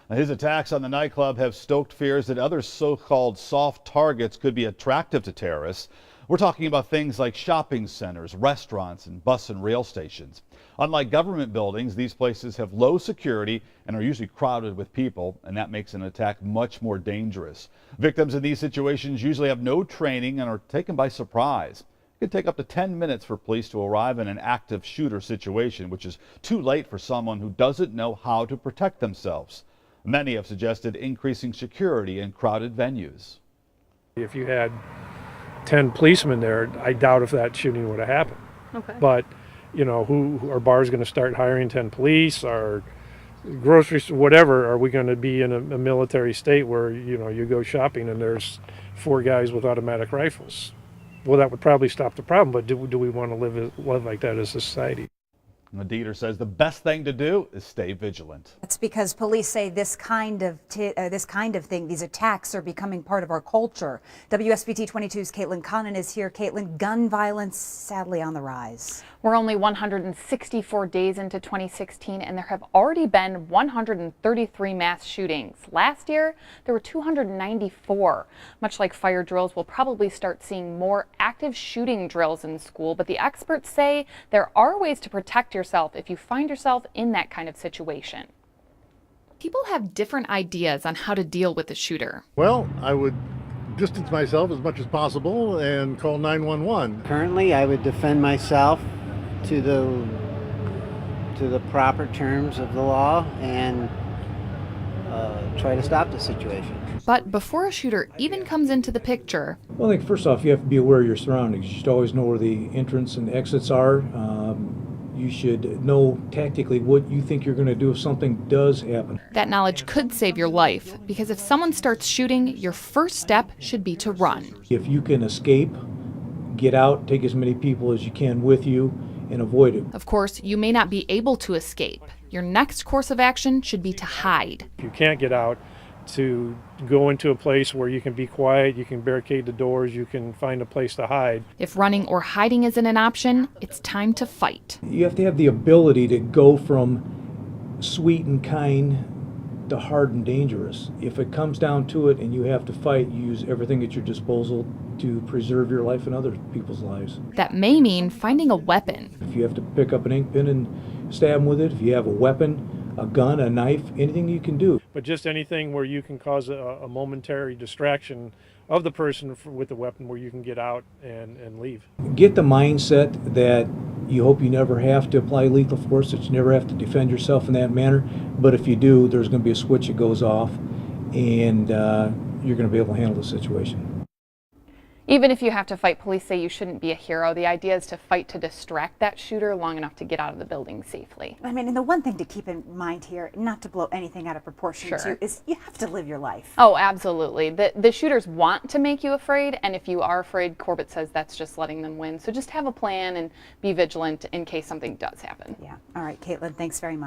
His attacks on the nightclub have stoked fears that other so-called soft targets could be attractive to terrorists. We're talking about things like shopping centers, restaurants, and bus and rail stations. Unlike government buildings, these places have low security and are usually crowded with people, and that makes an attack much more dangerous. Victims in these situations usually have no training and are taken by surprise. It could take up to 10 minutes for police to arrive in an active shooter situation, which is too late for someone who doesn't know how to protect themselves. Many have suggested increasing security in crowded venues. If you had 10 policemen there, I doubt if that shooting would have happened. Okay. But, you know, who are bars going to start hiring 10 police, or grocery store, whatever? Are we going to be in a military state where, you know, you go shopping and there's 4 guys with automatic rifles? Well, that would probably stop the problem, but do we want to live like that as a society? Dieter says the best thing to do is stay vigilant. That's because police say this kind of thing, these attacks are becoming part of our culture. WSBT-22's Caitlin Connon is here. Caitlin, gun violence sadly on the rise. We're only 164 days into 2016, and there have already been 133 mass shootings. Last year, there were 294. Much like fire drills, we'll probably start seeing more active shooting drills in school, but the experts say there are ways to protect yourself if you find yourself in that kind of situation. People have different ideas on how to deal with a shooter. Well, I would distance myself as much as possible and call 911. Currently, I would defend myself to the proper terms of the law and try to stop the situation. But before a shooter even comes into the picture, well, I think first off, you have to be aware of your surroundings. You should always know where the entrance and exits are. You should know tactically what you think you're going to do if something does happen. that knowledge could save your life, because if someone starts shooting, your first step should be to run. If you can escape, get out, take as many people as you can with you, and avoid it. Of course, you may not be able to escape. Your next course of action should be to hide. If you can't get out, to go into a place where you can be quiet, you can barricade the doors, you can find a place to hide. If running or hiding isn't an option, it's time to fight. You have to have the ability to go from sweet and kind to hard and dangerous. If it comes down to it and you have to fight, you use everything at your disposal to preserve your life and other people's lives. That may mean finding a weapon. If you have to pick up an ink pen and stab them with it, if you have a weapon, a gun, a knife, anything you can do. But just anything where you can cause a momentary distraction of the person with the weapon, where you can get out and leave. Get the mindset that you hope you never have to apply lethal force, that you never have to defend yourself in that manner. But if you do, there's going to be a switch that goes off, and you're going to be able to handle the situation. Even if you have to fight, police say you shouldn't be a hero. The idea is to fight to distract that shooter long enough to get out of the building safely. I mean, and the one thing to keep in mind here, not to blow anything out of proportion Sure. to, is you have to live your life. Oh, absolutely. The shooters want to make you afraid, and if you are afraid, Corbett says that's just letting them win. So just have a plan and be vigilant in case something does happen. Yeah. All right, Caitlin, thanks very much.